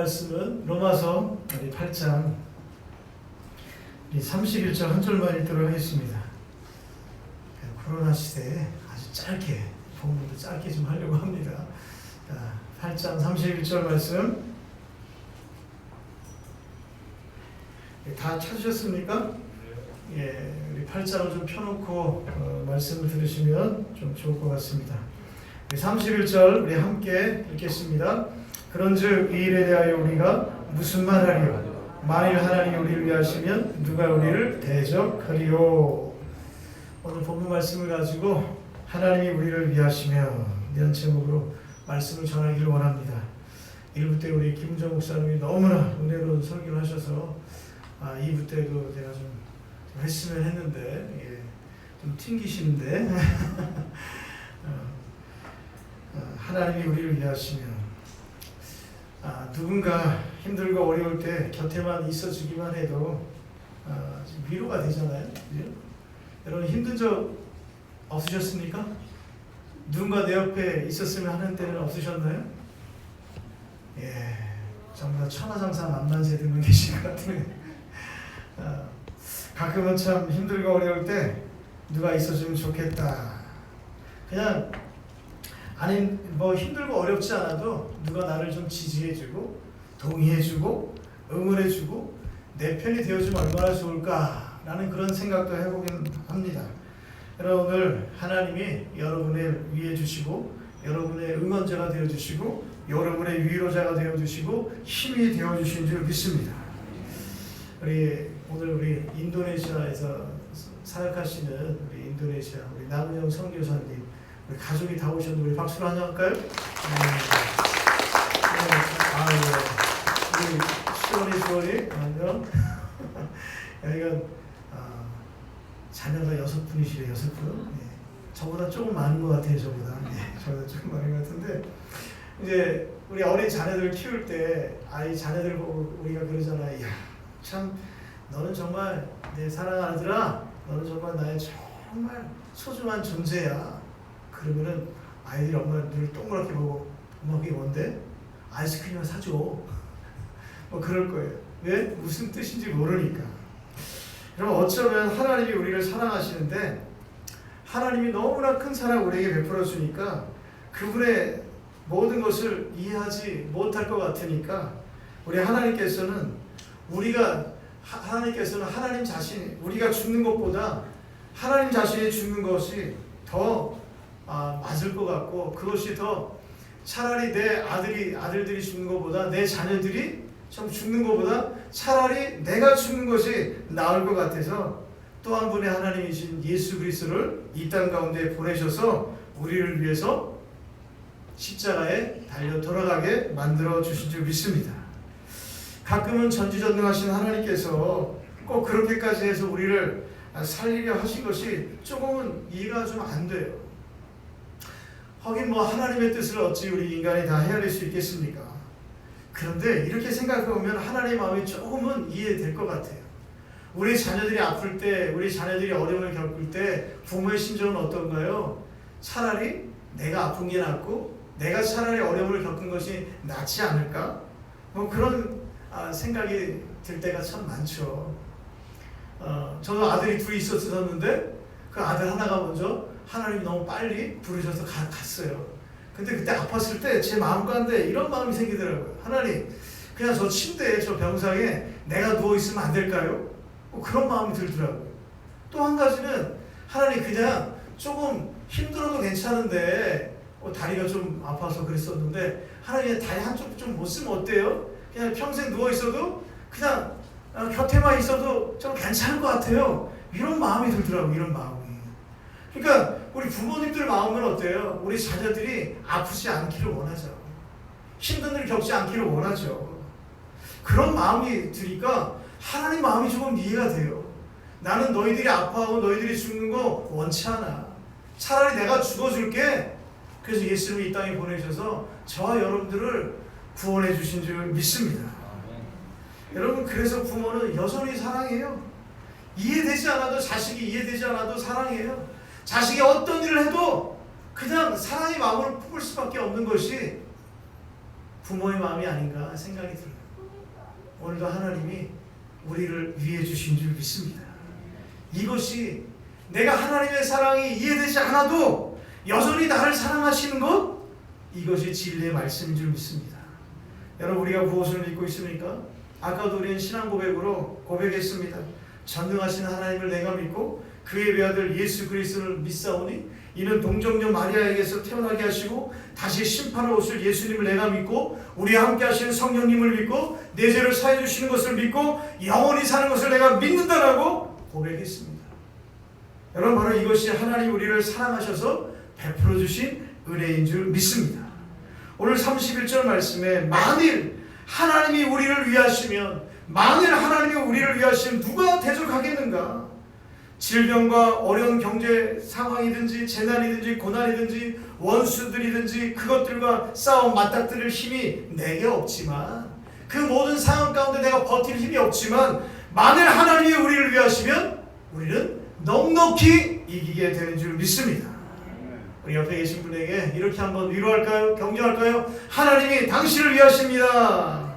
말씀은 로마서 8장 31절 한 절만 읽도록 하겠습니다. 코로나 시대에 아주 짧게, 본문도 짧게 좀 하려고 합니다. 8장 31절 말씀 다 찾으셨습니까? 예, 우리 8장을 좀 펴놓고 말씀을 들으시면 좀 좋을 것 같습니다. 31절 우리 함께 읽겠습니다. 그런즉 이 일에 대하여 우리가 무슨 말하리요? 만일 하나님이 우리를 위하시면 누가 우리를 대적하리요? 오늘 본문 말씀을 가지고 하나님이 우리를 위하시면 이런 제목으로 말씀을 전하기를 원합니다. 1부 때 우리 김은정 목사님이 너무나 은혜로운 설교를 하셔서 2부 때도 제가 좀 했으면 했는데 좀 튕기시는데 하나님이 우리를 위하시면 누군가 힘들고 어려울 때 곁에만 있어주기만 해도 위로가 되잖아요. 여러분 힘든 적 없으셨습니까? 누군가 내 옆에 있었으면 하는 때는 없으셨나요? 예, 정말 천하장사 만만세 듣는 계신 것 같은데 가끔은 참 힘들고 어려울 때 누가 있어주면 좋겠다. 그냥 아니 뭐 힘들고 어렵지 않아도 누가 나를 좀 지지해주고 동의해주고 응원해주고 내 편이 되어주면 얼마나 좋을까라는 그런 생각도 해보긴 합니다. 여러분 오늘 하나님이 여러분을 위해 주시고 여러분의 응원자가 되어주시고 여러분의 위로자가 되어주시고 힘이 되어주신 줄 믿습니다. 오늘 인도네시아에서 사역하시는 우리 인도네시아 우리 남은영 선교사님 우리 가족이 다 오셨는데 우리 박수로 환영할까요? 우리 시원이 안녕. 여기가 자녀가 6분이시래요. 6분. 저보다 조금 많은 것 같아요. 저보다 조금 많은 것 같은데 이제 우리 어린 자녀들 키울 때 아이 자녀들 보고 우리가 그러잖아요. 야, 참 너는 정말 내 사랑하는 아들아, 너는 정말 나의 정말 소중한 존재야. 그러면은 아이들이 엄마 눈을 동그랗게 보고 엄마 그게 뭔데? 아이스크림을 사줘. 뭐 그럴 거예요. 왜? 무슨 뜻인지 모르니까. 여러분 어쩌면 하나님이 우리를 사랑하시는데 하나님이 너무나 큰 사랑 우리에게 베풀어 주니까 그분의 모든 것을 이해하지 못할 것 같으니까 우리 하나님께서는 하나님 자신이 우리가 죽는 것보다 하나님 자신이 죽는 것이 더 맞을 것 같고 그것이 더 차라리 내 아들들이 죽는 것보다 내 자녀들이 좀 죽는 것보다 차라리 내가 죽는 것이 나을 것 같아서 또 한 분의 하나님이신 예수 그리스도를 이 땅 가운데 보내셔서 우리를 위해서 십자가에 달려 돌아가게 만들어 주신 줄 믿습니다. 가끔은 전지전능하신 하나님께서 꼭 그렇게까지 해서 우리를 살리려 하신 것이 조금은 이해가 좀 안 돼요. 하긴 뭐 하나님의 뜻을 어찌 우리 인간이 다 헤아릴 수 있겠습니까? 그런데 이렇게 생각해보면 하나님의 마음이 조금은 이해될 것 같아요. 우리 자녀들이 아플 때, 우리 자녀들이 어려움을 겪을 때 부모의 심정은 어떤가요? 차라리 내가 아픈 게 낫고 내가 차라리 어려움을 겪은 것이 낫지 않을까? 뭐 그런 생각이 들 때가 참 많죠. 저도 아들이 둘이 있었는데 그 아들 하나가 먼저 하나님이 너무 빨리 부르셔서 갔어요. 근데 그때 아팠을 때 제 마음 가운데 이런 마음이 생기더라고요. 하나님, 그냥 저 침대에 저 병상에 내가 누워있으면 안 될까요? 그런 마음이 들더라고요. 또 한 가지는 하나님 그냥 조금 힘들어도 괜찮은데 다리가 좀 아파서 그랬었는데 하나님 다리 한쪽 좀 못 쓰면 어때요? 그냥 평생 누워있어도 그냥 곁에만 있어도 좀 괜찮을 것 같아요. 이런 마음이 들더라고요. 이런 마음이. 그러니까 우리 부모님들 마음은 어때요? 우리 자녀들이 아프지 않기를 원하죠. 힘든 일을 겪지 않기를 원하죠. 그런 마음이 드니까 하나님 마음이 조금 이해가 돼요. 나는 너희들이 아파하고 너희들이 죽는 거 원치 않아. 차라리 내가 죽어줄게. 그래서 예수님이 이 땅에 보내셔서 저와 여러분들을 구원해 주신 줄 믿습니다. 여러분 그래서 부모는 여전히 사랑해요. 이해되지 않아도 자식이 이해되지 않아도 사랑해요. 자식이 어떤 일을 해도 그냥 사랑의 마음으로 품을 수밖에 없는 것이 부모의 마음이 아닌가 생각이 들어요. 오늘도 하나님이 우리를 위해 주신 줄 믿습니다. 이것이 내가 하나님의 사랑이 이해되지 않아도 여전히 나를 사랑하시는 것, 이것이 진리의 말씀인 줄 믿습니다. 여러분, 우리가 무엇을 믿고 있습니까? 아까도 우리는 신앙 고백으로 고백했습니다. 전능하신 하나님을 내가 믿고 그의 외아들 예수 그리스도를 믿사오니 이는 동정녀 마리아에게서 태어나게 하시고 다시 심판을 오실 예수님을 내가 믿고 우리와 함께 하시는 성령님을 믿고 내 죄를 사해 주시는 것을 믿고 영원히 사는 것을 내가 믿는다라고 고백했습니다. 여러분, 바로 이것이 하나님 우리를 사랑하셔서 베풀어 주신 은혜인 줄 믿습니다. 오늘 31절 말씀에 만일 하나님이 우리를 위하시면, 만일 하나님이 우리를 위하시면 누가 대적하겠는가? 질병과 어려운 경제 상황이든지 재난이든지 고난이든지 원수들이든지 그것들과 싸움 맞닥뜨릴 힘이 내게 없지만, 그 모든 상황 가운데 내가 버틸 힘이 없지만 만일 하나님이 우리를 위하시면 우리는 넉넉히 이기게 되는 줄 믿습니다. 우리 옆에 계신 분에게 이렇게 한번 위로할까요? 격려할까요? 하나님이 당신을 위하십니다.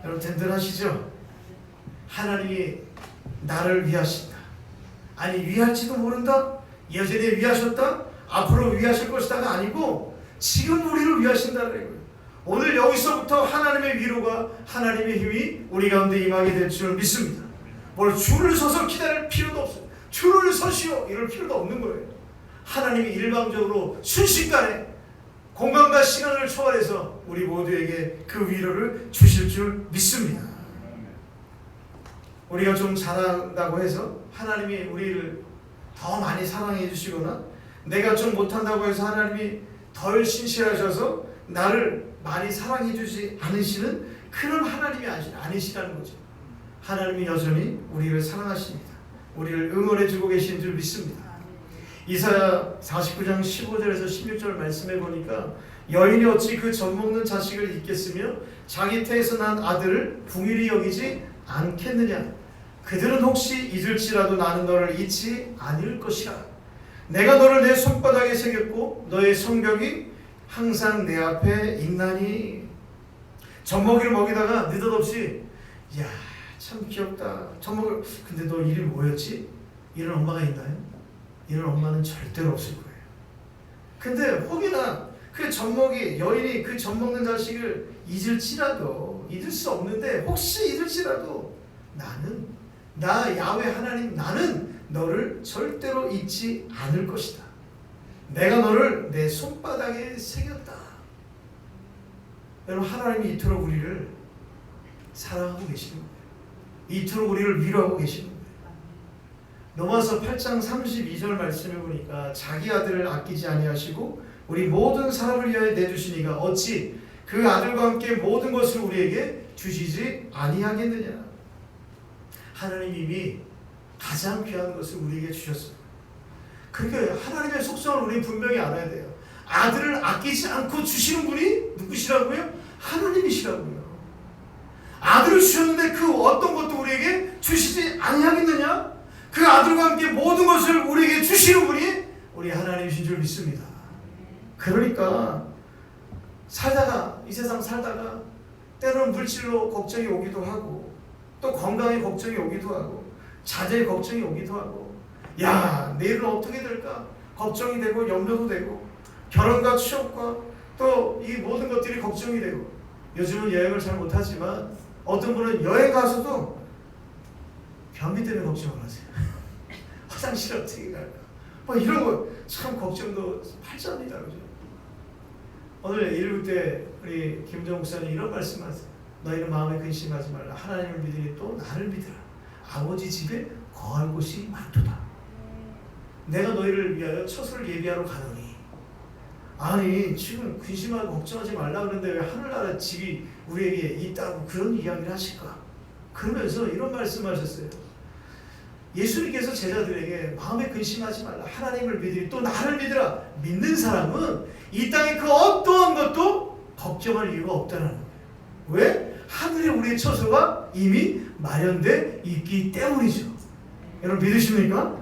여러분, 든든하시죠? 하나님이 나를 위하신다. 아니, 위할지도 모른다? 예전에 위하셨다? 앞으로 위하실 것이다가 아니고 지금 우리를 위하신다는 거예요. 오늘 여기서부터 하나님의 위로가, 하나님의 힘이 우리 가운데 임하게 될 줄 믿습니다. 뭘 줄을 서서 기다릴 필요도 없어요. 줄을 서시오 이럴 필요도 없는 거예요. 하나님이 일방적으로 순식간에 공간과 시간을 초월해서 우리 모두에게 그 위로를 주실 줄 믿습니다. 우리가 좀 잘한다고 해서 하나님이 우리를 더 많이 사랑해 주시거나 내가 좀 못한다고 해서 하나님이 덜 신실하셔서 나를 많이 사랑해 주지 않으시는 그런 하나님이 아니시라는 거죠. 하나님이 여전히 우리를 사랑하십니다. 우리를 응원해 주고 계신 줄 믿습니다. 이사야 49장 15절에서 16절 말씀해 보니까 여인이 어찌 그 젖먹는 자식을 잊겠으며 자기 태에서 난 아들을 궁일이 여기지 않겠느냐. 그들은 혹시 잊을지라도 나는 너를 잊지 않을 것이라. 내가 너를 내 손바닥에 새겼고 너의 성벽이 항상 내 앞에 있나니. 젖먹이를 먹이다가 느닷없이 야, 참 귀엽다. 젖먹이, 근데 너 이름이 뭐였지? 이런 엄마가 있나요? 이런 엄마는 절대로 없을 거예요. 근데 혹이나 그 젖먹이, 여인이 그 젖먹는 자식을 잊을지라도, 잊을 수 없는데 혹시 잊을지라도 나는, 나 야훼 하나님, 나는 너를 절대로 잊지 않을 것이다. 내가 너를 내 손바닥에 새겼다. 여러분, 하나님이 이토록 우리를 사랑하고 계시는 거예요. 이토록 우리를 위로하고 계시는 거예요. 로마서 8장 32절 말씀을 보니까 자기 아들을 아끼지 아니하시고 우리 모든 사람을 위하여 내주시니가 어찌 그 아들과 함께 모든 것을 우리에게 주시지 아니하겠느냐. 하나님 이미 가장 귀한 것을 우리에게 주셨어요. 그러니까 하나님의 속성을 우리는 분명히 알아야 돼요. 아들을 아끼지 않고 주시는 분이 누구시라고요? 하나님이시라고요. 아들을 주셨는데 그 어떤 것도 우리에게 주시지 아니하겠느냐? 그 아들과 함께 모든 것을 우리에게 주시는 분이 우리 하나님이신 줄 믿습니다. 그러니까 살다가, 이 세상 살다가 때로는 물질로 걱정이 오기도 하고 또 건강에 걱정이 오기도 하고 자제의 걱정이 오기도 하고 야, 내일은 어떻게 될까 걱정이 되고 염려도 되고 결혼과 취업과 또 이 모든 것들이 걱정이 되고 요즘은 여행을 잘 못하지만 어떤 분은 여행 가서도 변비 때문에 걱정을 하세요. 화장실 어떻게 갈까 뭐 이런 거 참 걱정도 팔자입니다. 그죠? 오늘 1부 때 우리 김정 목사님 이런 말씀하세요. 너희는 마음에 근심하지 말라. 하나님을 믿으니 또 나를 믿으라. 아버지 집에 거할 곳이 많도다. 내가 너희를 위하여 처소를 예비하러 가노니. 아니 지금 근심하고 걱정하지 말라 그러는데 왜 하늘나라 집이 우리에게 있다고 그런 이야기를 하실까? 그러면서 이런 말씀하셨어요. 예수님께서 제자들에게 마음에 근심하지 말라. 하나님을 믿으니 또 나를 믿으라. 믿는 사람은 이 땅에 그 어떠한 것도 걱정할 이유가 없다는 거예요. 왜? 하늘에 우리의 처소가 이미 마련되어 있기 때문이죠. 여러분 믿으십니까?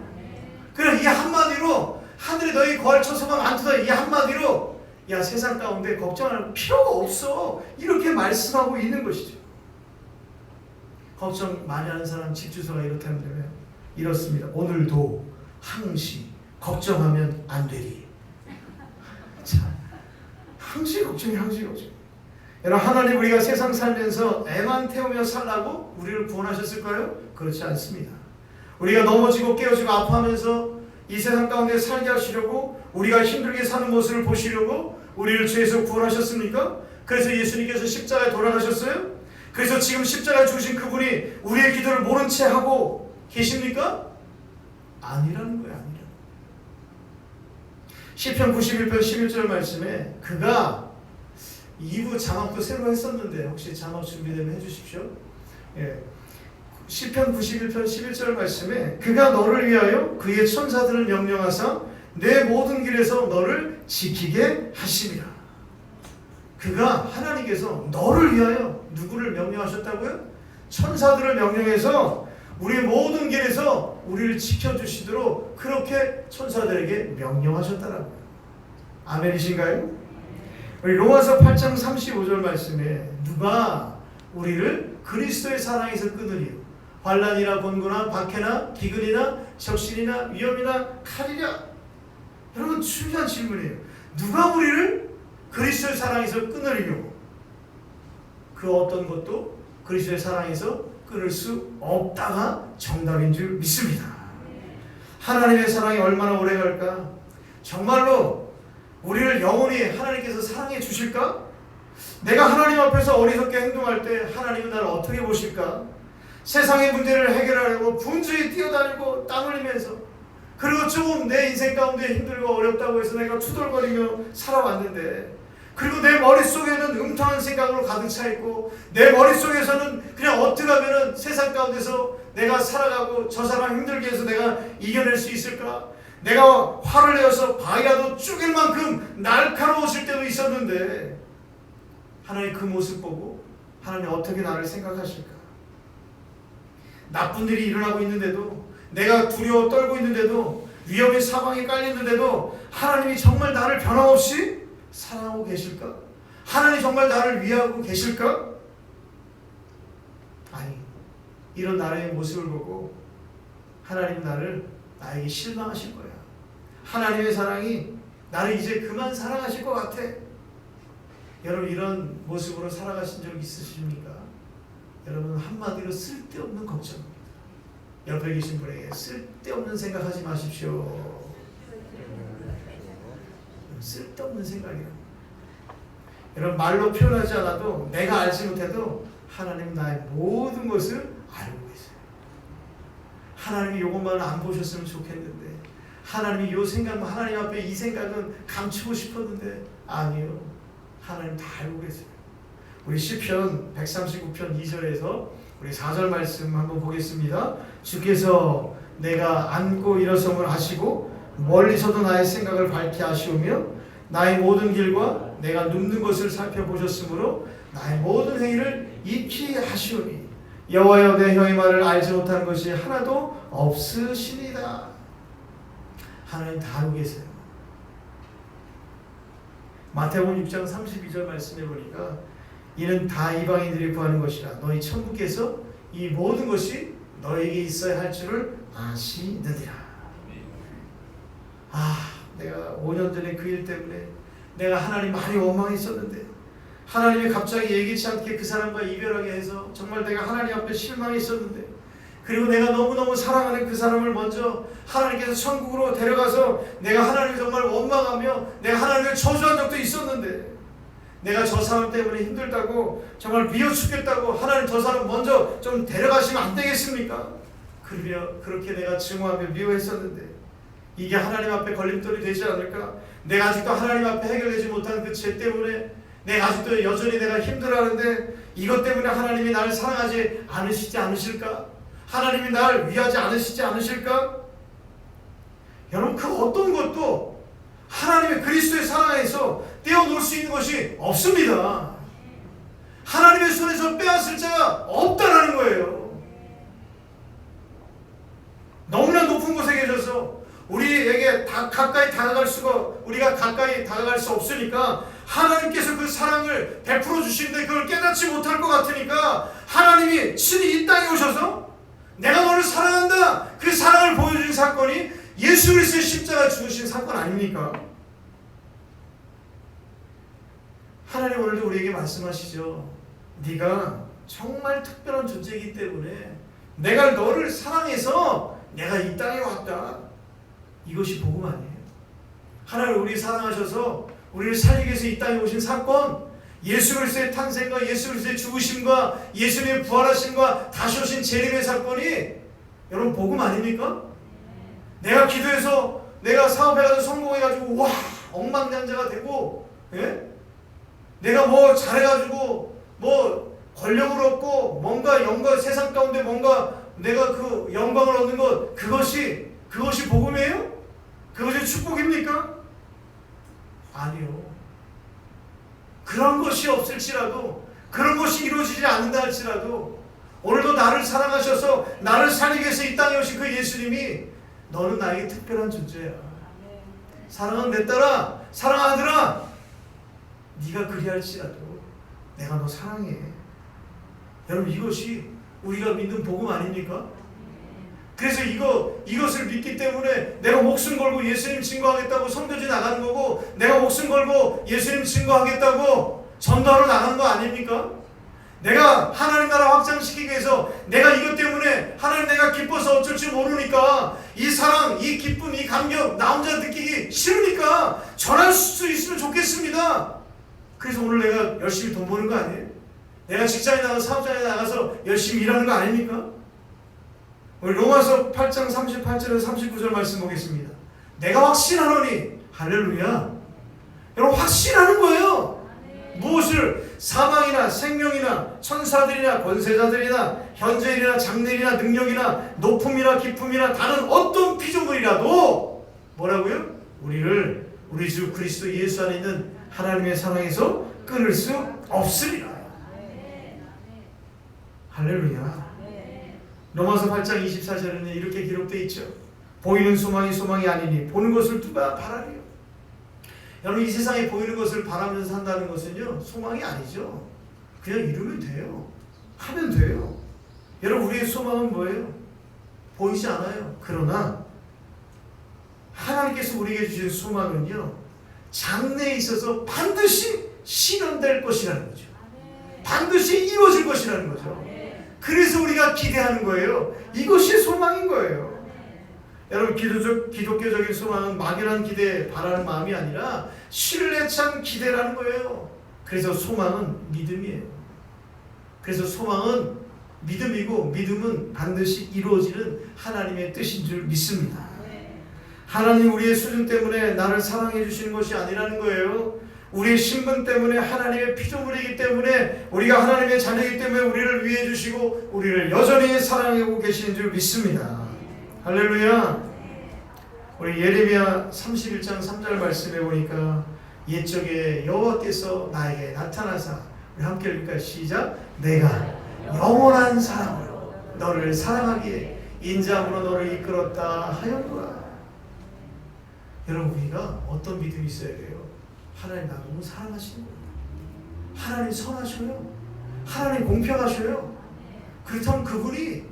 그래, 이 한마디로 하늘에 너희 거할 처소가 많도다. 이 한마디로 야 세상 가운데 걱정할 필요가 없어. 이렇게 말씀하고 있는 것이죠. 걱정 많이 하는 사람 집 주소가 이렇다면 이렇습니다. 오늘도 항시 걱정하면 안 되리. 자, 항시 걱정이 항시 걱정. 여러분 하나님 우리가 세상 살면서 애만 태우며 살라고 우리를 구원하셨을까요? 그렇지 않습니다. 우리가 넘어지고 깨어지고 아파하면서 이 세상 가운데 살게 하시려고 우리가 힘들게 사는 모습을 보시려고 우리를 죄에서 구원하셨습니까? 그래서 예수님께서 십자가에 돌아가셨어요? 그래서 지금 십자가에 죽으신 그분이 우리의 기도를 모른 채 하고 계십니까? 아니라는 거예요. 아니라. 시편 91편 11절 말씀에 그가 2부 자막도 새로 했었는데 혹시 자막 준비되면 해주십시오. 예. 시편 91편 11절 말씀에 그가 너를 위하여 그의 천사들을 명령하사 내 모든 길에서 너를 지키게 하심이라. 그가 하나님께서 너를 위하여 누구를 명령하셨다고요? 천사들을 명령해서 우리의 모든 길에서 우리를 지켜주시도록 그렇게 천사들에게 명령하셨다라고요. 아멘이신가요? 우리 로마서 8장 35절 말씀에 누가 우리를 그리스도의 사랑에서 끊으리요? 환난이나 곤고나 박해나 기근이나 적신이나 위험이나 칼이랴. 여러분 중요한 질문이에요. 누가 우리를 그리스도의 사랑에서 끊으리요? 그 어떤 것도 그리스도의 사랑에서 끊을 수 없다가 정답인 줄 믿습니다. 하나님의 사랑이 얼마나 오래 갈까? 정말로 우리를 영원히 하나님께서 사랑해 주실까? 내가 하나님 앞에서 어리석게 행동할 때 하나님은 나를 어떻게 보실까? 세상의 문제를 해결하려고 분주히 뛰어다니고 땀 흘리면서 그리고 조금 내 인생 가운데 힘들고 어렵다고 해서 내가 투덜거리며 살아왔는데 그리고 내 머릿속에는 음탕한 생각으로 가득 차 있고 내 머릿속에서는 그냥 어떻게 하면 세상 가운데서 내가 살아가고 저 사람 힘들게 해서 내가 이겨낼 수 있을까? 내가 화를 내어서 바위라도 쪼갤 만큼 날카로워질 때도 있었는데 하나님 그 모습 보고 하나님 어떻게 나를 생각하실까? 나쁜 일이 일어나고 있는데도 내가 두려워 떨고 있는데도 위험의 사방에 깔리는데도 하나님이 정말 나를 변함없이 사랑하고 계실까? 하나님 정말 나를 위하고 계실까? 아니, 이런 나의 모습을 보고 하나님 나에게 실망하실 거야. 하나님의 사랑이 나를 이제 그만 사랑하실 것 같아. 여러분 이런 모습으로 살아가신 적 있으십니까? 여러분 한마디로 쓸데없는 걱정입니다. 옆에 계신 분에게 쓸데없는 생각하지 마십시오. 쓸데없는 생각이에요. 여러분 말로 표현하지 않아도 내가 알지 못해도 하나님 나의 모든 것을 알고 계세요. 하나님이 이것만 안 보셨으면 좋겠는데 하나님이 이 생각만 하나님 앞에 이 생각은 감추고 싶었는데 아니요. 하나님 다 알고 계세요. 우리 시편 139편 2절에서 우리 4절 말씀 한번 보겠습니다. 주께서 내가 앉고 일어섬을 아시고 멀리서도 나의 생각을 밝히 아시오며 나의 모든 길과 내가 눕는 것을 살펴보셨으므로 나의 모든 행위를 익히 하시오니 여호와여 내 혀의 말을 알지 못한 것이 하나도 없으시니이다. 하나님 다 알고 계세요. 마태복음 6장 32절 말씀해 보니까 이는 다 이방인들이 구하는 것이라 너희 천부께서 이 모든 것이 너에게 있어야 할 줄을 아시느니라. 내가 5년 전에 그 일 때문에 내가 하나님 많이 원망했었는데 하나님이 갑자기 예기치 않게 그 사람과 이별하게 해서 정말 내가 하나님 앞에 실망했었는데 그리고 내가 너무너무 사랑하는 그 사람을 먼저 하나님께서 천국으로 데려가서 내가 하나님을 정말 원망하며 내가 하나님을 저주한 적도 있었는데 내가 저 사람 때문에 힘들다고 정말 미워 죽겠다고 하나님 저 사람 먼저 좀 데려가시면 안 되겠습니까? 그렇게 내가 증오하며 미워했었는데 이게 하나님 앞에 걸림돌이 되지 않을까? 내가 아직도 하나님 앞에 해결되지 못한 그 죄 때문에 내가 아직도 여전히 내가 힘들어하는데 이것 때문에 하나님이 나를 사랑하지 않으시지 않으실까? 하나님이 나를 위하지 않으시지 않으실까? 여러분 그 어떤 것도 하나님의 그리스도의 사랑에서 떼어놓을 수 있는 것이 없습니다. 하나님의 손에서 빼앗을 자가 없다라는 거예요. 너무나 높은 곳에 계셔서 우리에게 우리가 가까이 다가갈 수 없으니까 하나님께서 그 사랑을 베풀어 주시는데 그걸 깨닫지 못할 것 같으니까 하나님이 친히 이 땅에 오셔서 내가 너를 사랑한다, 그 사랑을 보여준 사건이 예수 그리스도의 십자가 죽으신 사건 아닙니까? 하나님 오늘도 우리에게 말씀하시죠. 네가 정말 특별한 존재이기 때문에 내가 너를 사랑해서 내가 이 땅에 왔다. 이것이 복음 아니에요. 하나님 우리 사랑하셔서 우리를 살리기 위해서 이 땅에 오신 사건, 예수 그리스도의 탄생과 예수 그리스도의 죽으심과 예수님의 부활하심과 다시 오신 재림의 사건이 여러분 복음 아닙니까? 내가 기도해서 내가 사업해가지고 성공해가지고 와 억만장자가 되고, 예? 내가 뭐 잘해가지고 뭐 권력을 얻고 뭔가 영광, 세상 가운데 뭔가 내가 그 영광을 얻는 것, 그것이 복음이에요? 그것이 축복입니까? 아니요. 그런 것이 없을지라도, 그런 것이 이루어지지 않는다 할지라도 오늘도 나를 사랑하셔서 나를 살리기 위해서 이 땅에 오신 그 예수님이 너는 나에게 특별한 존재야. 사랑하는 내 딸아, 사랑하는 아들아, 네가 그리할지라도 내가 너 사랑해. 여러분 이것이 우리가 믿는 복음 아닙니까? 그래서 이것을 믿기 때문에 내가 목숨 걸고 예수님 증거하겠다고 선교지 나가는 거고, 내가 목숨 걸고 예수님 증거하겠다고 전도하러 나가는 거 아닙니까? 내가 하나님 나라 확장시키기 위해서 내가 이것 때문에 하나님 내가 기뻐서 어쩔 줄 모르니까 이 사랑, 이 기쁨, 이 감격 나 혼자 느끼기 싫으니까 전할 수 있으면 좋겠습니다. 그래서 오늘 내가 열심히 돈 버는 거 아니에요? 내가 직장에 나가서 사업장에 나가서 열심히 일하는 거 아닙니까? 우리 로마서 8장 38절에서 39절 말씀 보겠습니다. 내가 확신하노니, 할렐루야. 여러분 확신하는 거예요. 무엇을? 사망이나 생명이나 천사들이나 권세자들이나 현재일이나 장래일이나 능력이나 높음이나 깊음이나 다른 어떤 피조물이라도 뭐라고요? 우리를 우리 주 그리스도 예수 안에 있는 하나님의 사랑에서 끊을 수 없으리라. 할렐루야. 로마서 8장 24절에는 이렇게 기록되어 있죠. 보이는 소망이 아니니 보는 것을 누가 바라리요. 여러분 이 세상에 보이는 것을 바라면서 산다는 것은요 소망이 아니죠. 그냥 이루면 돼요. 하면 돼요. 여러분 우리의 소망은 뭐예요? 보이지 않아요. 그러나 하나님께서 우리에게 주신 소망은요 장래에 있어서 반드시 실현될 것이라는 거죠. 반드시 이루어질 것이라는 거죠. 그래서 우리가 기대하는 거예요. 이것이 소망인 거예요. 여러분 기독교적인 소망은 막연한 기대 바라는 마음이 아니라 신뢰 찬 기대라는 거예요. 그래서 소망은 믿음이에요. 그래서 소망은 믿음이고 믿음은 반드시 이루어지는 하나님의 뜻인 줄 믿습니다. 하나님 우리의 수준 때문에 나를 사랑해 주시는 것이 아니라는 거예요. 우리의 신분 때문에 하나님의 피조물이기 때문에 우리가 하나님의 자녀이기 때문에 우리를 위해 주시고 우리를 여전히 사랑하고 계시는 줄 믿습니다. 할렐루야. 우리 예레미야 31장 3절 말씀해 보니까 옛적에 여호와께서 나에게 나타나사, 우리 함께 읽을까요? 시작. 내가 영원한 사랑으로 너를 사랑하기에 인자함으로 너를 이끌었다 하였노라. 여러분 우리가 어떤 믿음이 있어야 돼요? 하나님 나 너무 사랑하시는 거예요. 하나님 선하셔요. 하나님 공평하셔요. 그렇다면 그분이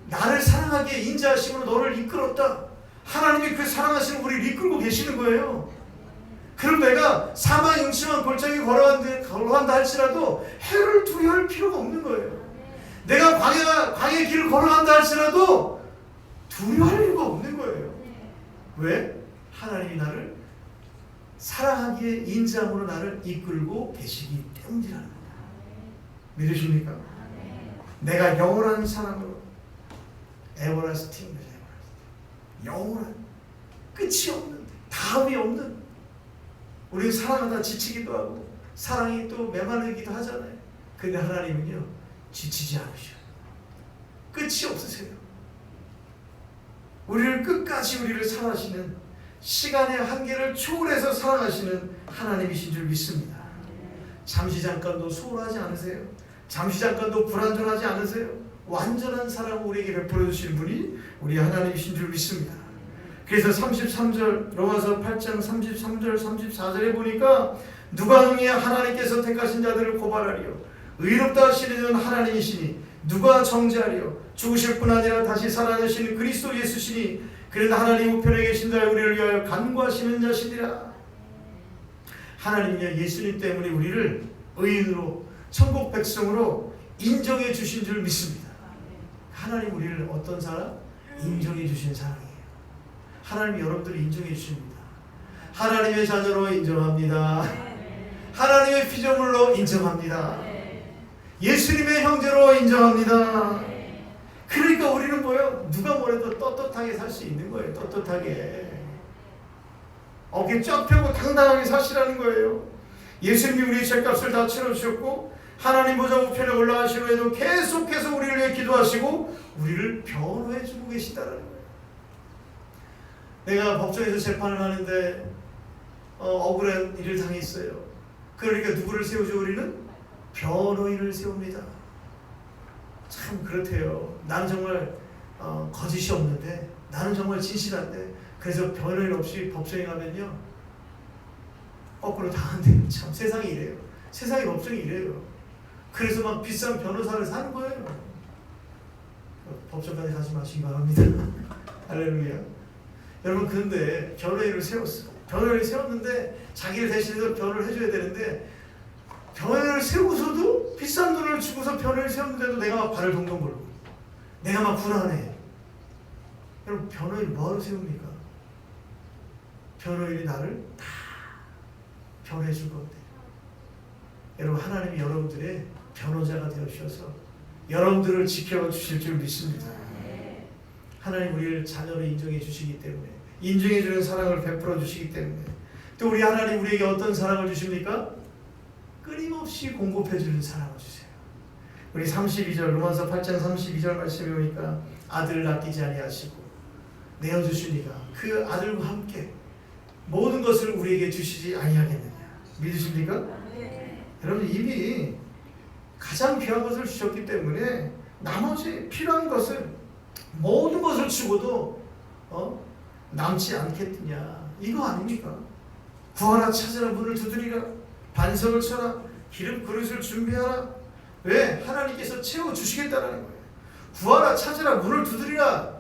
나를 사랑하기에 인자하심으로 너를 이끌었다. 하나님이 그 사랑하시는 우리를 이끌고 계시는 거예요. 그럼 내가 사망의 음침한 골짜기 걸어간다 할지라도 해를 두려워할 필요가 없는 거예요. 내가 광야의 길을 걸어간다 할지라도 두려워할 이유가 없는 거예요. 왜? 하나님이 나를 사랑하기에 인자함으로 나를 이끌고 계시기 때문이라는 거다. 믿으십니까? 내가 영원한 사랑으로 everlasting, 영원한 끝이 없는, 다음이 없는, 우리 사랑하다 지치기도 하고 사랑이 또 메마르기도 하잖아요. 근데 하나님은요 지치지 않으셔요. 끝이 없으세요. 우리를 끝까지 우리를 사랑하시는, 시간의 한계를 초월해서 사랑하시는 하나님이신 줄 믿습니다. 잠시 잠깐도 소홀하지 않으세요? 잠시 잠깐도 불완전하지 않으세요? 완전한 사랑을 우리에게 베풀어 주시는 분이 우리 하나님이신 줄 믿습니다. 그래서 33절 로마서 8장 33절 34절에 보니까 누가 능히 하나님께서 택하신 자들을 고발하리요 의롭다 하시는 이는 하나님이시니 누가 정죄하리요 죽으실 뿐 아니라 다시 살아나신 그리스도 예수시니 그는 하나님 우편에 계신 자여 우리를 위하여 간구하시는 자시니라. 하나님이여 예수님 때문에 우리를 의인으로 천국 백성으로 인정해 주신 줄 믿습니다. 하나님 우리를 어떤 사람? 인정해 주신 사람이에요. 하나님이 여러분들을 인정해 주십니다. 하나님의 자녀로 인정합니다. 하나님의 피조물로 인정합니다. 예수님의 형제로 인정합니다. 그러니까 우리는 뭐예요? 누가 뭐래도 떳떳하게 살 수 있는 거예요. 떳떳하게 어깨 쫙 펴고 당당하게 사시라는 거예요. 예수님이 우리의 죄값을 다 치러주셨고 하나님 보좌 우편에 올라가신 후에도 계속해서 우리를 위해 기도하시고 우리를 변호해주고 계시다는 거예요. 내가 법정에서 재판을 하는데 억울한 일을 당했어요. 그러니까 누구를 세우죠? 우리는 변호인을 세웁니다. 참 그렇대요. 나는 정말 거짓이 없는데 나는 정말 진실한데 그래서 변호인 없이 법정에 가면요 거꾸로 당한대요. 참 세상이 이래요. 세상의 법정이 이래요. 그래서 막 비싼 변호사를 사는 거예요. 법정까지 가지 마시기 바랍니다. 할렐루야. 여러분 그런데 변호인을 세웠어. 변호인을 세웠는데 자기를 대신해서 변호를 해줘야 되는데 변호인을 세우고서도 비싼 돈을 주고서 변호인을 세웠는데도 내가 막 발을 동동 걸고 내가 막 불안해. 여러분 변호인 뭐하러 세웁니까? 변호인이 나를 다 변호해 줄 건데 여러분 하나님이 여러분들의 변호자가 되어주셔서 여러분들을 지켜주실 줄 믿습니다. 하나님 우리를 자녀로 인정해 주시기 때문에 인정해 주는 사랑을 베풀어 주시기 때문에 또 우리 하나님 우리에게 어떤 사랑을 주십니까? 끊임없이 공급해 주는 사랑을 주세요. 우리 32절 로마서 8장 32절 말씀에 보니까 아들을 아끼지 아니하시고 내어주시니까 그 아들과 함께 모든 것을 우리에게 주시지 아니하겠느냐. 믿으십니까? 네. 여러분 이미 가장 귀한 것을 주셨기 때문에 나머지 필요한 것을 모든 것을 주고도 남지 않겠느냐. 이거 아닙니까? 구하라 찾으라 문을 두드리라 반석을 쳐라 기름 그릇을 준비하라. 왜? 하나님께서 채워주시겠다는 거예요. 구하라 찾으라 문을 두드리라.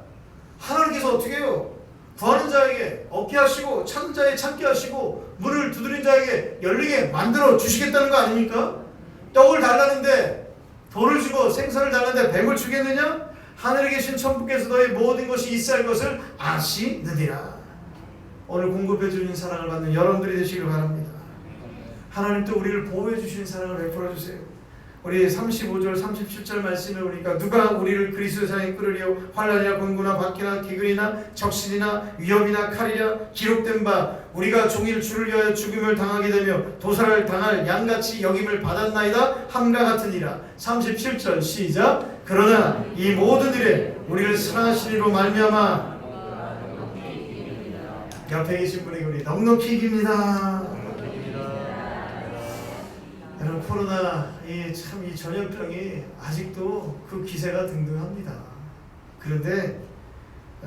하나님께서 어떻게 해요? 구하는 자에게 얻게 하시고 찾는 자에게 찾게 하시고 문을 두드린 자에게 열리게 만들어 주시겠다는 거 아닙니까? 떡을 달라는데 돌을 주고 생선을 달라는데 뱀을 주겠느냐? 하늘에 계신 천부께서 너희 모든 것이 있어야 할 것을 아시느니라. 오늘 공급해 주는 사랑을 받는 여러분들이 되시길 바랍니다. 하나님 또 우리를 보호해 주시는 사랑을 베풀어 주세요. 우리 35절 37절 말씀에 보니까 누가 우리를 그리스도 사랑에 끌으려 환난이나 곤고나 박해나 기근이나 적신이나 위협이나 칼이라 기록된 바 우리가 종일 주를 위하여 죽임을 당하게 되며 도살을 당할 양같이 여김을 받았나이다 함과 같으니라. 37절 시작. 그러나 이 모든 일에 우리를 사랑하신 이로 말미암아 옆에 계신 분에게 우리 넉넉히 이깁니다. 여러분 코로나 참 이 전염병이 아직도 그 기세가 등등합니다. 그런데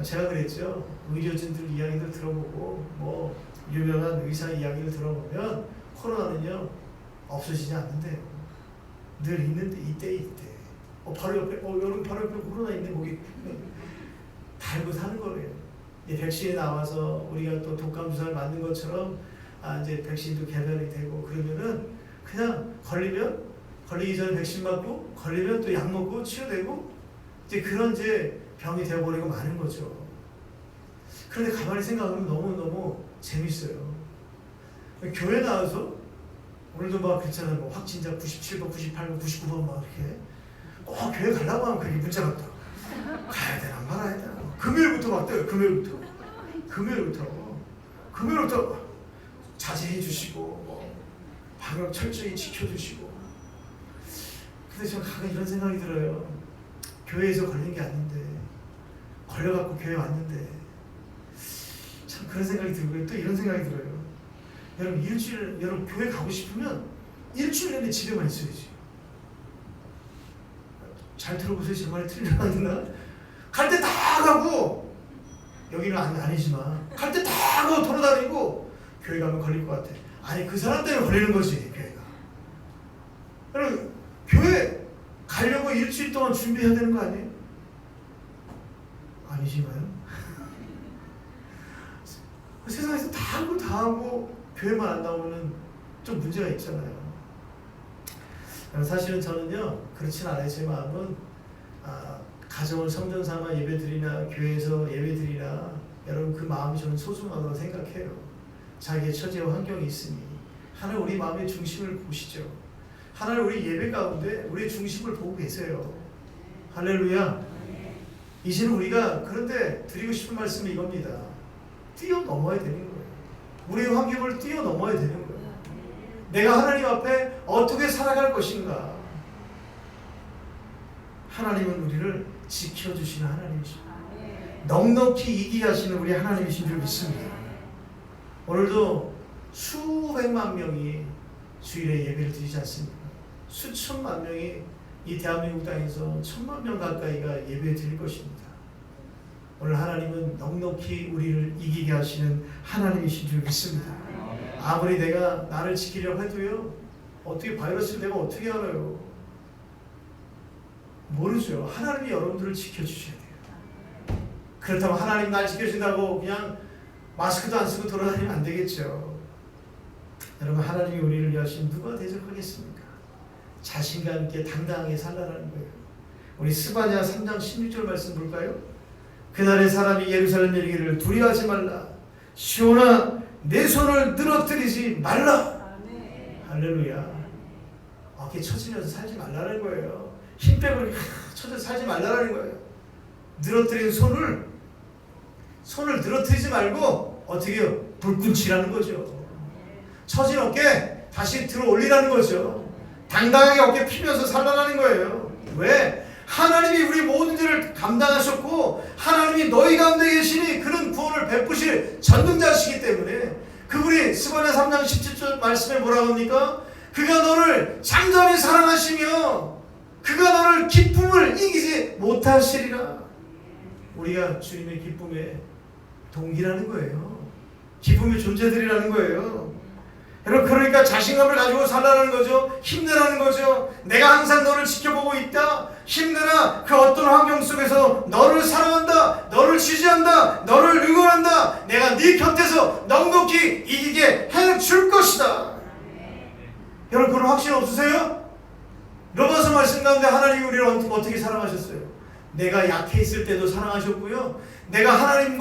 제가 그랬죠. 의료진들 이야기를 들어보고 뭐 유명한 의사 이야기를 들어보면 코로나는요 없어지지 않는데요. 늘 있는데 이때 바로 옆에 여러분 바로 옆에 코로나 있네 거기 달고 사는 거예요. 이제 백신이 나와서 우리가 또 독감 주사를 맞는 것처럼 이제 백신도 개발이 되고 그러면은 그냥 걸리기 전에 백신 맞고 걸리면 또 약 먹고 치료되고 이제 그런 이제 병이 되어버리고 마는 거죠. 그런데 가만히 생각하면 너무너무 재밌어요. 교회 나와서 오늘도 막 그랬잖아요. 뭐 확진자 97번, 98번, 99번 막 이렇게 교회 가려고 하면 그게 문제가 없다. 가야 되나 말아야 되나. 금요일부터 막 떠요. 금요일부터 자제해 주시고 방역 철저히 지켜주시고. 근데 저는 가끔 이런 생각이 들어요. 교회에서 걸린 게 아닌데 걸려갖고 교회 왔는데 참 그런 생각이 들고요. 또 이런 생각이 들어요. 여러분 교회 가고 싶으면 일주일 내내 집에만 있어야지. 잘 들어보세요. 제 말이 틀리나? 갈 때 다 가고 여기는 아니지만 갈 때 다 그거 돌아다니고 교회 가면 걸릴 것 같아. 아니 그 사람 때문에 걸리는 거지 교회가. 여러분 교회 가려고 일주일 동안 준비해야 되는 거 아니에요? 아니신가요? 세상에서 다 하고 다 하고 교회만 안 나오면 좀 문제가 있잖아요. 사실은 저는요 그렇진 않아요. 제 마음은 가정을 성전 삼아 예배드리나 교회에서 예배드리나 여러분 그 마음이 저는 소중하다고 생각해요. 자기의 처지와 환경이 있으니 하나님 우리 마음의 중심을 보시죠. 하나님 우리 예배 가운데 우리의 중심을 보고 계세요. 할렐루야. 이제는 우리가 그런데 드리고 싶은 말씀이 이겁니다. 뛰어넘어야 되는 거예요. 우리의 환경을 뛰어넘어야 되는 거예요. 내가 하나님 앞에 어떻게 살아갈 것인가. 하나님은 우리를 지켜주시는 하나님이십니다. 넉넉히 이기게 하시는 우리 하나님이신 줄 믿습니다. 오늘도 수백만 명이 주일에 예배를 드리지 않습니까? 수천만 명이 이 대한민국 땅에서 1000만 명 가까이가 예배 드릴 것입니다. 오늘 하나님은 넉넉히 우리를 이기게 하시는 하나님이신 줄 믿습니다. 아무리 내가 나를 지키려고 해도요, 어떻게 바이러스를 내가 어떻게 알아요? 모르죠. 하나님이 여러분들을 지켜주셔야 돼요. 그렇다고 하나님 날 지켜준다고 그냥 마스크도 안 쓰고 돌아다니면 안 되겠죠. 여러분 하나님이 우리를 위하신 누가 대적하겠습니까? 자신감 있게 당당하게 살라라는 거예요. 우리 스바냐 3장 16절 말씀 볼까요? 그날의 사람이 예루살렘 이르기를 두려워하지 말라. 시온아 내 손을 늘어뜨리지 말라. 할렐루야. 어깨 처지면서 살지 말라는 거예요. 힘 빼고 처져 살지 말라는 거예요. 늘어뜨린 손을 늘어뜨리지 말고 어떻게 해요? 불끈치라는 거죠. 처진 어깨 다시 들어 올리라는 거죠. 당당하게 어깨 피면서 살라는 거예요. 왜? 하나님이 우리 모든 일을 감당하셨고 하나님이 너희 가운데 계시니 그런 구원을 베푸실 전능자시기 때문에 그분이 스바냐 3장 17절 말씀에 뭐라고 합니까? 그가 너를 잠잠히 사랑하시며 그가 너를 기쁨을 이기지 못하시리라. 우리가 주님의 기쁨에 동기라는 거예요. 기쁨의 존재들이라는 거예요. 여러분 그러니까 자신감을 가지고 살라는 거죠. 힘내라는 거죠. 내가 항상 너를 지켜보고 있다. 힘내라. 그 어떤 환경 속에서 너를 사랑한다. 너를 지지한다. 너를 응원한다. 내가 네 곁에서 넉넉히 이기게 해줄 것이다. 여러분 그런 확신 없으세요? 로마서 말씀 가운데 하나님이 우리를 어떻게 사랑하셨어요? 내가 약해 있을 때도 사랑하셨고요. 내가 하나님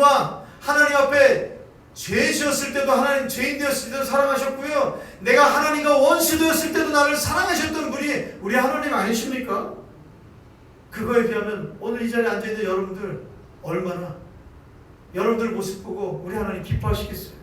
앞에 죄 지었을 때도 하나님 죄인 되었을 때도 사랑하셨고요. 내가 하나님과 원수 되었을 때도 나를 사랑하셨던 분이 우리 하나님 아니십니까? 그거에 비하면 오늘 이 자리에 앉아있는 여러분들 얼마나 여러분들 모습 보고 우리 하나님 기뻐하시겠어요?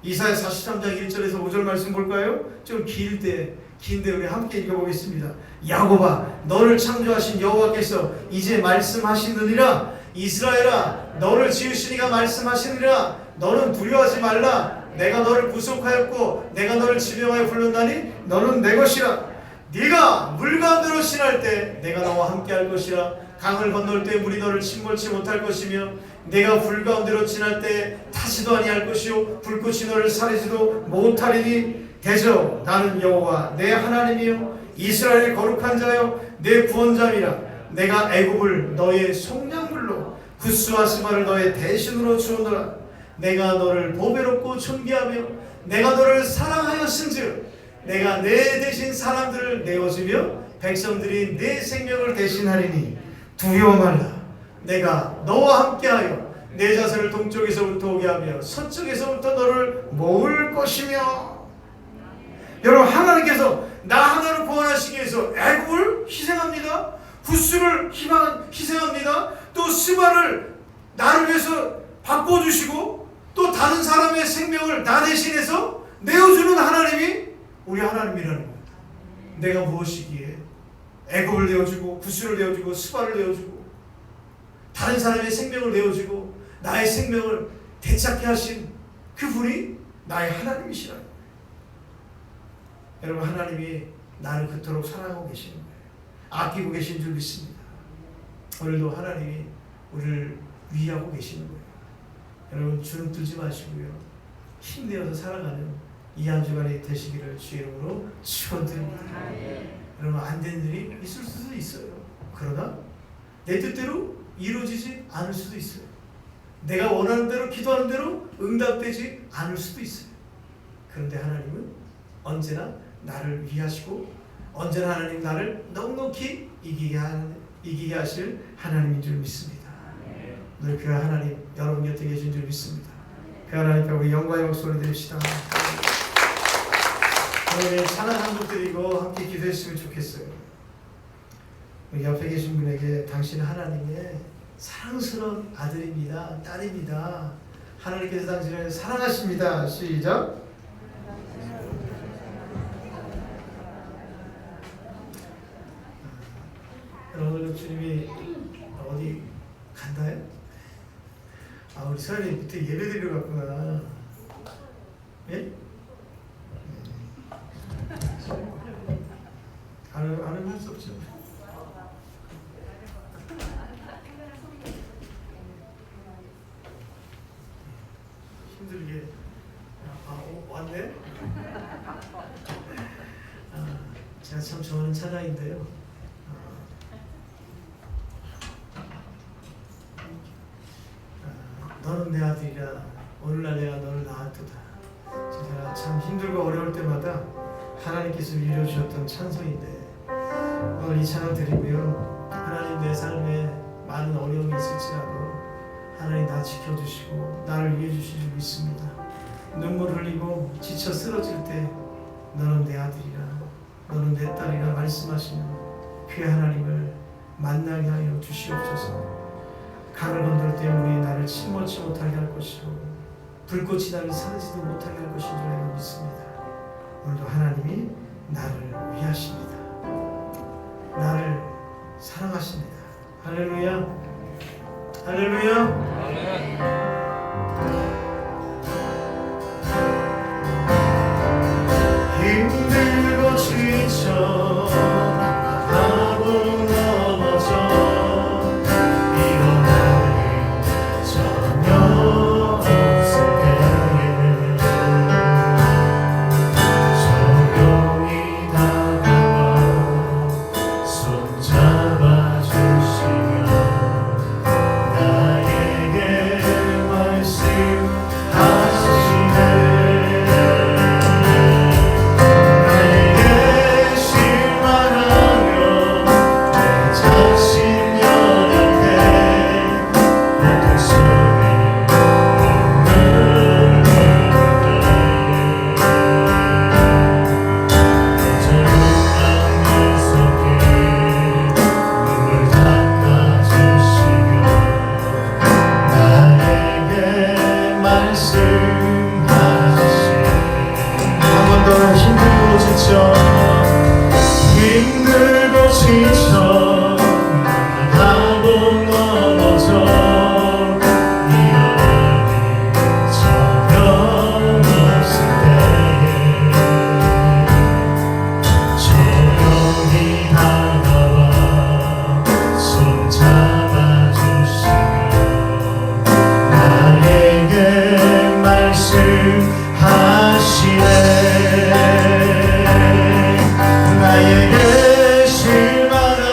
이사야 43장 1절에서 5절 말씀 볼까요? 좀 긴데 우리 함께 읽어보겠습니다. 야곱아 너를 창조하신 여호와께서 이제 말씀하시느니라. 이스라엘아 너를 지으시니가 말씀하시느니라. 너는 두려워하지 말라. 내가 너를 구속하였고 내가 너를 지명하여 불렀나니 너는 내 것이라. 네가 물 가운데로 지날 때 내가 너와 함께 할 것이라. 강을 건널 때 물이 너를 침몰치 못할 것이며 내가 불 가운데로 지날 때 타지도 아니할 것이요 불꽃이 너를 사리지도 못하리니 대저 나는 여호와 내 하나님이요 이스라엘의 거룩한 자요 내 구원자이라. 내가 애굽을 너의 속량물로 구스와 스바를 너의 대신으로 주었노라. 내가 너를 보배롭고 존귀하며 내가 너를 사랑하였은즉 내가 내 대신 사람들을 내어주며 백성들이 내 생명을 대신하리니 두려워 말라. 내가 너와 함께하여 내 자손을 동쪽에서부터 오게 하며 서쪽에서부터 너를 모을 것이며. 여러분 하나님께서 나 하나를 구원하시기 위해서 애굽을 희생합니다. 구스를 희생합니다. 또 스바를 나를 위해서 바꿔주시고 또 다른 사람의 생명을 나 대신해서 내어주는 하나님이 우리 하나님이라는 겁니다. 내가 무엇이기에 애굽을 내어주고 구스를 내어주고 스바를 내어주고 다른 사람의 생명을 내어주고 나의 생명을 되찾게 하신 그분이 나의 하나님이시라는 거예요. 여러분 하나님이 나를 그토록 사랑하고 계시는 거예요. 아끼고 계신 줄 믿습니다. 오늘도 하나님이 우리를 위하고 계시는 거예요. 여러분 주눅 들지 마시고요. 힘내어서 살아가는 이 한 주간이 되시기를 주의 이름으로 축원드립니다. 여러분 안 되는 일이 있을 수도 있어요. 그러나 내 뜻대로 이루어지지 않을 수도 있어요. 내가 원하는 대로 기도하는 대로 응답되지 않을 수도 있어요. 그런데 하나님은 언제나 나를 위하시고 언제나 하나님 나를 넉넉히 이기게 하실 하나님인 줄 믿습니다. 늘 그 하나님 여러분 곁에 계신 줄 믿습니다. 그 하나님께 우리 영광의 목소리 드립시다. 오늘 찬양 한 곡 드리고 함께 기도했으면 좋겠어요. 우리 옆에 계신 분에게 당신은 하나님의 사랑스러운 아들입니다. 딸입니다. 하나님께서 당신을 사랑하십니다. 시작. 오늘 주님이 어디 간다요? 우리 서연이 밑에 예배 드리러 갔구나. 예? 안 할 수 없죠. 힘들게. 왔네? 제가 참 좋아하는 찬양인데요. 너는 내 아들이라 오늘날 내가 너를 낳았도다. 제가 참 힘들고 어려울 때마다 하나님께서 이루어주셨던 찬송인데 오늘 이 찬양 드리고요. 하나님 내 삶에 많은 어려움이 있을지라도 하나님 나 지켜주시고 나를 위해 주실 줄 믿습니다. 눈물 흘리고 지쳐 쓰러질 때 너는 내 아들이라 너는 내 딸이라 말씀하시는 그 하나님을 만나게 하여 주시옵소서. 강을 건널 때 물이 나를 침몰치 못하게 할 것이고 불꽃이 나를 사르지도 못하게 할 것인 줄 알고 믿습니다. 오늘도 하나님이 나를 위하십니다. 나를 사랑하십니다. 할렐루야. 할렐루야. 힘들고 지쳐 하고 넘어져 나에게 실망한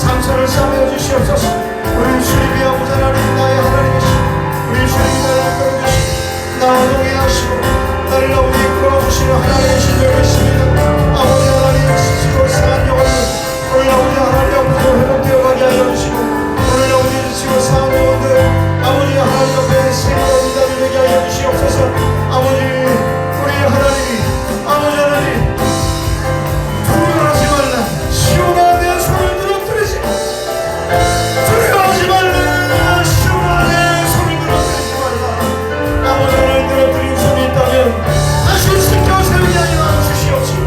상처를 싸매어 주시옵소서. 우리 주님이 아버지 하나님 나의 하나님이시고 우리 주님이 나를 끌어주시고 나와 동행하시고 나를 아버지 이끌어주시는 하나님이신 줄 믿습니다. 아버지 하나님 지치고 상한 영혼들 오늘 아버지 하나님 앞으로 회복되어 가게 하여 주시고 오늘 아버지 지치고 상한 영혼들 아버지 하나님 앞에 생각을 기다리게 되게 하여 주시옵소서. 아버지 우리 하나님이 아버지 하나님 두려워하지 말라. 시온아 내 손을 들어뜨리지 두려워하지 말라. 시온아 내 손을 들어뜨리지 말라. 아버지 하나님 들어뜨린 손이 있다면 다시 지켜 세우게 하여 주시옵시고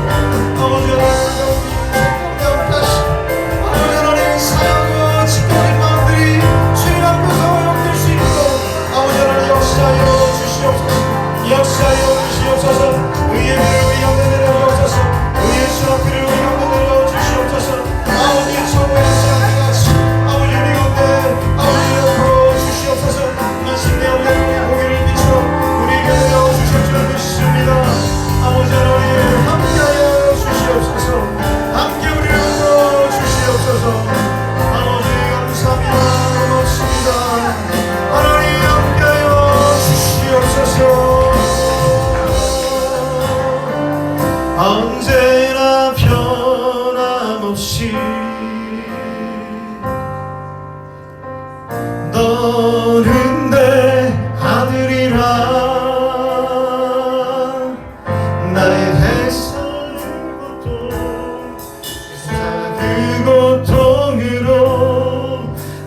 아버지 하나님 다시 아버지 하나님 사랑과 지켜진 마음들이 주님 앞에서 영될 수 있도록 아버지 하나님 역사하여 주시옵소서. 역사하여 주시옵소서. 의의 길을 우리 가운데 내려주옵소서. 의의 수락길을 우리 가운데 내려주시옵소서. 아버지 처음에 시작같이 아버지 우리 가운데 아버지 옆으로 주시옵소서. 마침내 우리의 고개를 비추어 우리에게 내려주실 줄 믿습니다. 아버지 하나님 함께하여 주시옵소서. 함께 우리를 불러 주시옵소서. 아버지 감사합니다. 고맙습니다. 하나님 함께하여 주시옵소서. 언제나 변함없이 너는 내 아들이라. 나의 햇살을 그 고통으로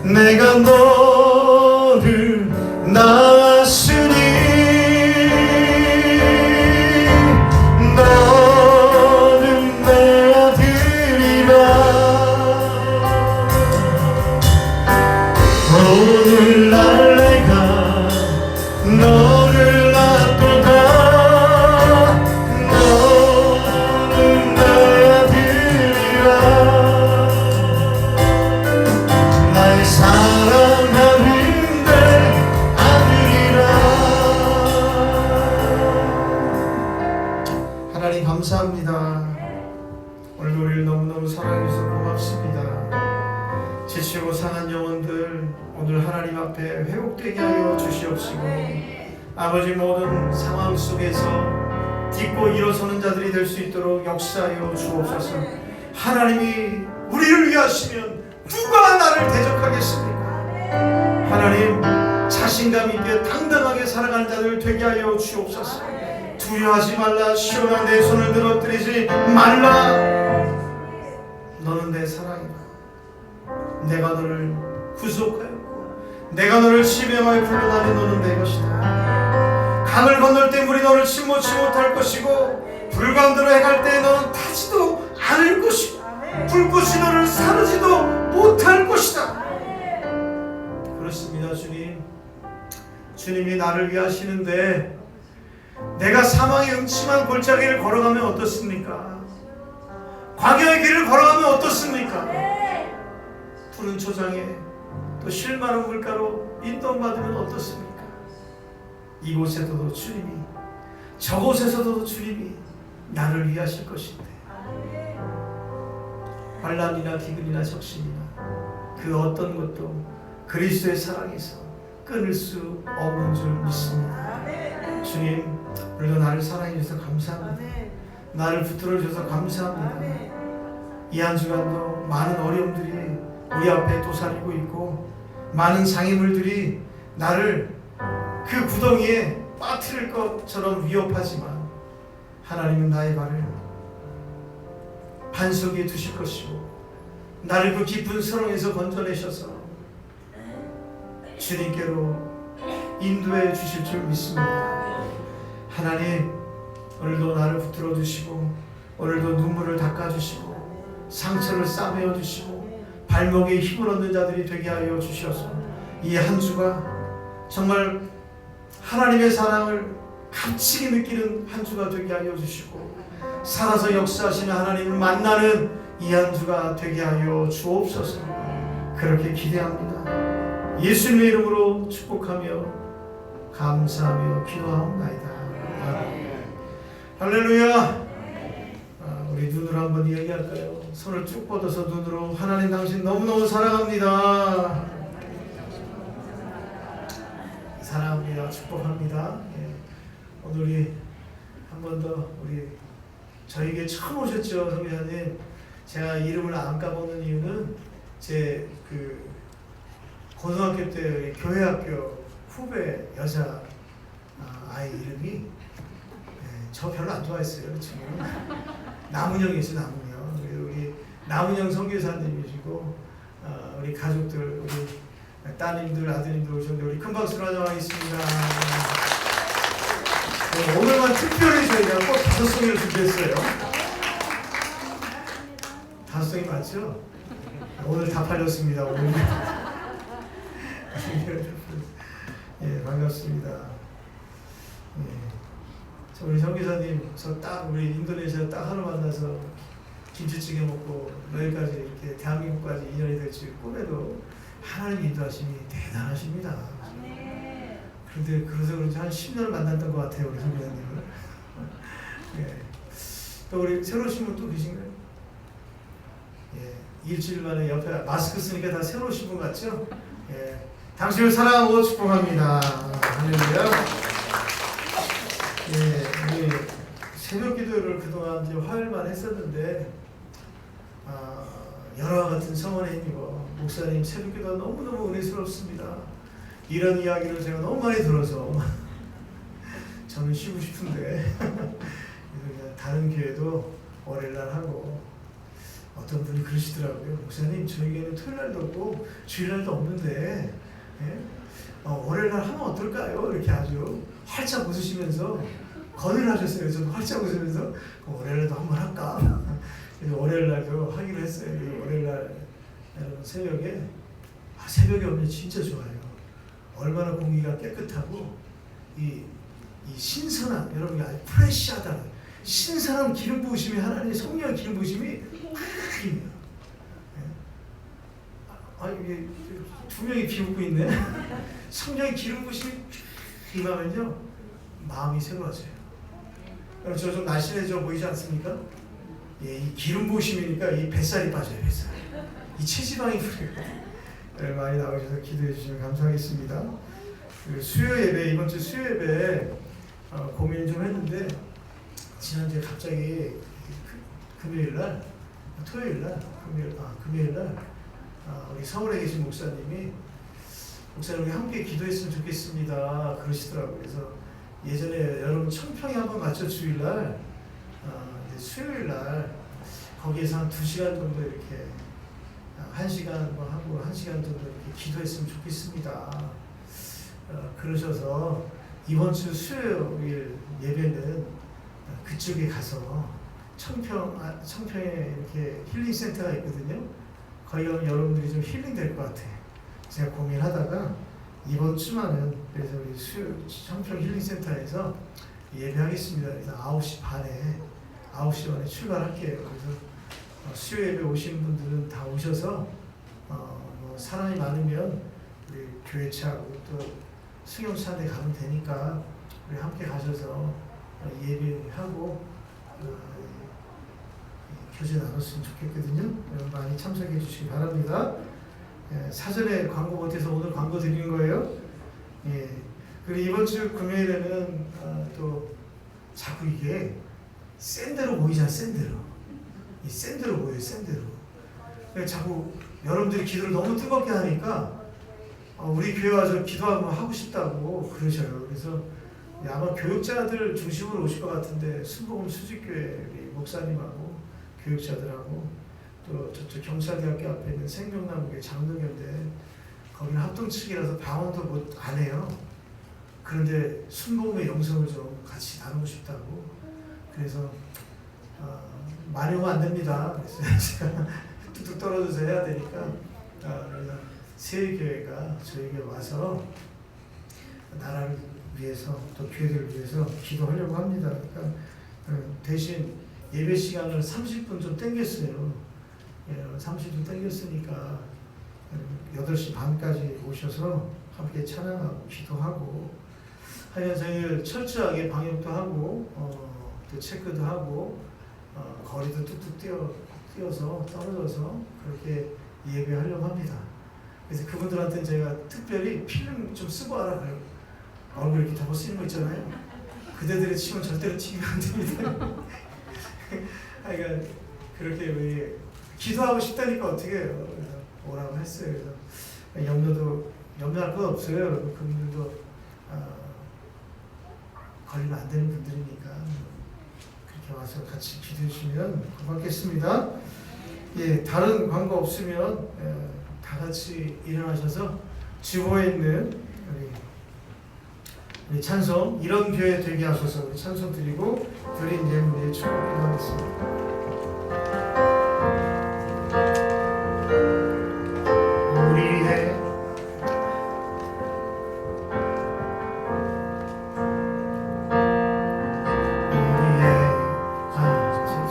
내가 너를 낳았으니 너는 내 아들이라. 오늘날 내가 너를 낳도다. 너는 내 아들이라. 나의 사랑하는 내 아들이라. 하나님 감사합니다. 오늘 우리를 너무너무 사랑해 주셔서 고맙습니다. 지치고 상한 영혼들 오늘 하나님 앞에 회복되게 하여 주시옵시고 아버지 모든 상황 속에서 딛고 일어서는 자들이 될 수 있도록 역사하여 주옵소서. 하나님이 우리를 위하시면 누가 나를 대적하겠습니까? 하나님 자신감 있게 당당하게 살아가는 자들 되게 하여 주옵소서. 두려워하지 말라. 시온아 내 손을 늘어뜨리지 말라. 너는 내 사랑이다. 내가 너를 구속하였고 내가 너를 지명하여 불러다니 너는 내 것이다. 강을 건널 때 물이 너를 침몰치 못할 것이고 불 가운데로 행할 때 너는 타지도 않을 것이고 불꽃이 너를 사르지도 못할 것이다. 그렇습니다. 주님, 주님이 나를 위하시는데 내가 사망의 음침한 골짜기를 걸어가면 어떻습니까? 광야의 길을 걸어가면 어떻습니까? 푸른 초장에 또 실마른 물가로 인도받으면 어떻습니까? 이곳에서도 주님이 저곳에서도 주님이 나를 위하실 것인데 환난이나 기근이나 적신이나 그 어떤 것도 그리스도의 사랑에서 끊을 수 없는 줄 믿습니다. 주님, 오늘도 나를 사랑해 주셔서 감사합니다. 나를 붙들어 주셔서 감사합니다. 이 한 주간도 많은 어려움들이 우리 앞에 도사리고 있고 많은 장애물들이 나를 그 구덩이에 빠뜨릴 것처럼 위협하지만 하나님은 나의 발을 반석에 두실 것이고 나를 그 깊은 수렁에서 건져내셔서 주님께로 인도해 주실 줄 믿습니다. 하나님, 오늘도 나를 붙들어 주시고 오늘도 눈물을 닦아 주시고 상처를 싸매어 주시고 발목에 힘을 얻는 자들이 되게 하여 주셔서 이 한 주가 정말 하나님의 사랑을 값지게 느끼는 한 주가 되게 하여 주시고 살아서 역사하시는 하나님을 만나는 이 한 주가 되게 하여 주옵소서. 그렇게 기대합니다. 예수님의 이름으로 축복하며 감사하며 기도하옵나이다. 할렐루야. 우리 눈을 한번 이야기할까요? 손을 쭉 뻗어서 눈으로 하나님 당신 너무너무 사랑합니다. 사랑합니다. 축복합니다. 예. 오늘 우리 한 번 더 우리 저에게 처음 오셨죠, 성교사님. 제가 이름을 안 까먹는 이유는 제 그 고등학교 때 교회학교 후배 여자 아이 이름이 저 별로 안 좋아했어요. 지금 남은영이죠, 남은영. 우리 남은영 선교사님이시고 우리 가족들, 우리 따님들, 아드님들 오셨는데 우리 큰 박수로 환영하겠습니다. 오늘만 특별히 저희가 꼭 5송이를 준비했어요. 5송이 맞죠? 오늘 다 팔렸습니다. 오늘. 예, 반갑습니다. 예. 우리 정기사님, 저 딱 우리 인도네시아 딱 하루 만나서 김치찌개 먹고 여기까지 이렇게 대한민국까지 인연이 될지 꿈에도 하나님 인도하심이 대단하십니다. 그런데 그래서 그런지 한 10년을 만났던 것 같아요, 우리 정기사님을. 예. 또 우리 새로 오신 분 또 계신가요? 예. 일주일 만에 옆에 마스크 쓰니까 다 새로 오신 분 같죠? 예. 당신을 사랑하고 축복합니다. 할렐루야. 예, 우리 새벽 기도를 그동안 이제 화요일만 했었는데, 여러와 같은 성원에 힘입어 목사님 새벽 기도가 너무너무 은혜스럽습니다. 이런 이야기를 제가 너무 많이 들어서 저는 쉬고 싶은데 다른 교회도 월요일날 하고 어떤 분이 그러시더라고요. 목사님 저희에게는 토요일날도 없고 주일날도 없는데 월요일날 하면 어떨까요? 이렇게 아주 활짝 웃으시면서 건의를 하셨어요. 저도 활짝 웃으면서 월요일날도 한번 할까? 그래서 월요일날도 하기로 했어요. 월요일날 여러분 새벽에 새벽에 오면 진짜 좋아요. 얼마나 공기가 깨끗하고 이 신선한, 여러분이 아주 프레시하다, 신선한 기름 부으심이, 하나님의 성령의 기름 부으심이 힘이에요. 이게 두 명이 비웃고 있네. 성령의 기름 부으심이 임하면요 마음이 새로워져요. 여러분 저 좀 날씬해져 보이지 않습니까? 예, 이 기름 부으심이니까 이 뱃살이 빠져요. 뱃살. 이 체지방이 풀려요. 많이 나오셔서 기도해 주시면 감사하겠습니다. 그 수요 예배, 이번 주 수요 예배 고민 좀 했는데 지난주에 갑자기 금요일날, 토요일날, 금요일날 우리 서울에 계신 목사님이 목사님 우리 함께 기도했으면 좋겠습니다 그러시더라고요. 그래서 예전에 여러분 청평에 한번 갔죠, 주일날. 수요일날 거기에서 한 2시간 정도 이렇게 1시간 하고 1시간 정도 이렇게 기도했으면 좋겠습니다. 그러셔서 이번 주 수요일 예배는 그쪽에 가서 청평에 이렇게 힐링 센터가 있거든요. 거기 가면 여러분들이 좀 힐링 될 것 같아요. 제가 고민하다가 이번 주만은 그래서 우리 청평 힐링 센터에서 예배하겠습니다. 그래서 9시 반에 출발할게요. 그래서 수요 예배 오신 분들은 다 오셔서 사람이 많으면 우리 교회 차고 또 승용차대 가면 되니까 우리 함께 가셔서 예배하고 교제 나눴으면 좋겠거든요. 여러분 많이 참석해 주시기 바랍니다. 사전에 광고 못해서 오늘 광고 드리는 거예요. 예. 그리고 이번 주 금요일에는 또 자꾸 이게 샌대로 보이잖아, 샌대로. 이 샌대로 보여요, 샌대로. 자꾸 여러분들이 기도를 너무 뜨겁게 하니까 우리 교회 와서 기도하고 하고 싶다고 그러셔요. 그래서 아마 교육자들 중심으로 오실 것 같은데 순복음 수직교회 우리 목사님하고 교육자들하고 또 저쪽 경찰대학교 앞에 있는 생명나무교회 장로교인데 거기는 합동측이라서 방언도 안 해요. 그런데 순복음의 영성을 좀 같이 나누고 싶다고. 그래서 많이 오면 안 됩니다. 그래서 제가 뚝뚝 떨어져서 해야 되니까 그래서 세일교회가 저에게 와서 나라를 위해서 또 교회들을 위해서 기도하려고 합니다. 그러니까 대신 예배 시간을 30분 좀 땡겼어요. 30분 땡겼으니까 8시 반까지 오셔서 함께 찬양하고 기도하고 하여 저희 철저하게 방역도 하고 또 체크도 하고 거리도 뚝뚝 뛰어서 떨어져서 그렇게 예배하려고 합니다. 그래서 그분들한테는 제가 특별히 필름 좀 쓰고 와라 그래요. 얼굴 이렇게 덮어 쓰는 거 있잖아요. 그대들의 침은 절대로 튀면 안 됩니다. 그러니까 그렇게 왜 기도하고 싶다니까 어떻게 해요. 그래서 오라고 했어요. 그래서 염려할 건 없어요. 그분들도 걸리면 안 되는 분들이니까 그렇게 와서 같이 기도해 주시면 고맙겠습니다. 예, 다른 광고 없으면 다 같이 일어나셔서 주보에 있는 우리 찬송 이런 교회 되게 하셔서 우리 찬송 드리고 드린 예물에 축복 기도하겠습니다.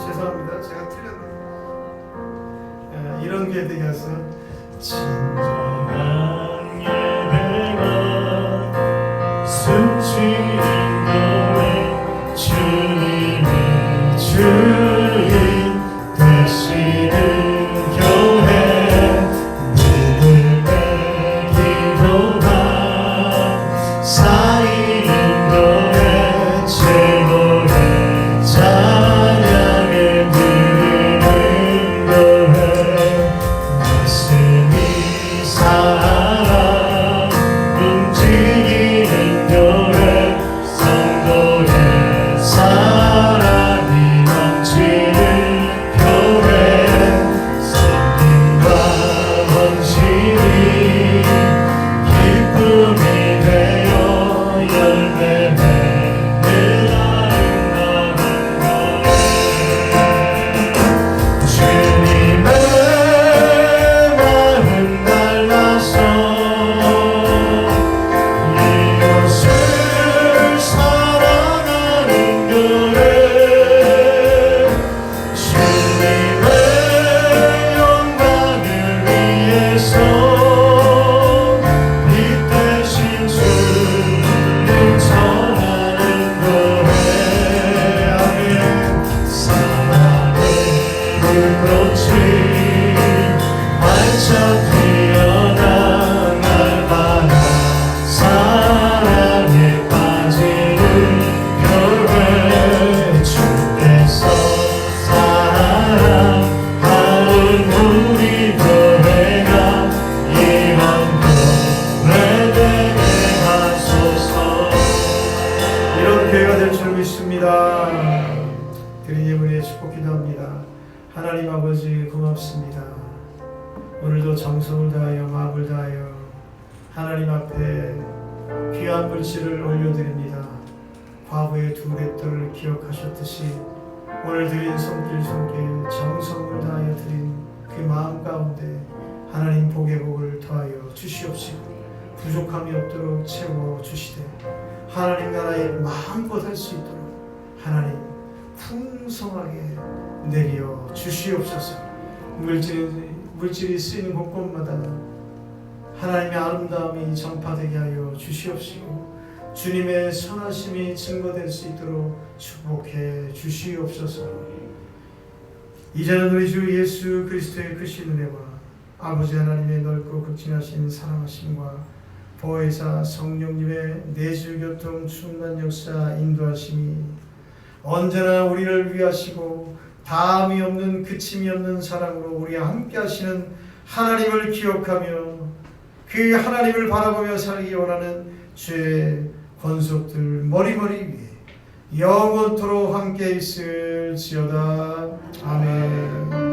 죄송합니다. 제가 틀렸네요. 이런 교회 되게 하셔서 진정한 예배가 숨쉬는 노래 주님이 주인 되시는 교회 믿음의 기도가 쌓이는 노래 최고의 찬양을 드리는 교회 말씀이 살아 움직이는 교회 성도의 사랑이 넘치는 교회 성김과 헌신이 기쁨이 되어 열매 맺는 아름다운 교회 주님의 마음 달라서 이곳을 사랑하는 교회 주님의 영광을 위해서 빛 대신 주님 전하는 교회 아멘 사랑의 불꽃이 활짝 피어나 날마다 사랑에 빠지는 교회 주께서 사랑하는 우리 교회가 이런 교회 되게 하소서. 이런 교회가 될 줄 믿습니다. 드린 예물에 축복 기도합니다. 하나님 아버지 고맙습니다. 오늘도 정성을 다하여 마음을 다하여 하나님 앞에 귀한 물질을 올려드립니다. 과부의 두 맷돌을 기억하셨듯이 오늘 드린 손길 정성을 다하여 드린 그 마음 가운데 하나님 복의 복을 더하여 주시옵시고 부족함이 없도록 채워주시되 하나님 나라에 마음껏 할 수 있도록 하나님 풍성하게 내려 주시옵소서. 물질이 쓰이는 곳곳마다 하나님의 아름다움이 전파되게 하여 주시옵시고 주님의 선하심이 증거될 수 있도록 축복해 주시옵소서. 이제는 우리 주 예수 그리스도의 크신 은혜와 아버지 하나님의 넓고 극진하신 사랑하심과 보혜사 성령님의 내주 교통 충만 역사 인도하심이 언제나 우리를 위하시고 다함이 없는 그침이 없는 사랑으로 우리와 함께 하시는 하나님을 기억하며 그 하나님을 바라보며 살기 원하는 주의 권속들 머리머리 위에 영원토록 함께 있을지어다. 아멘.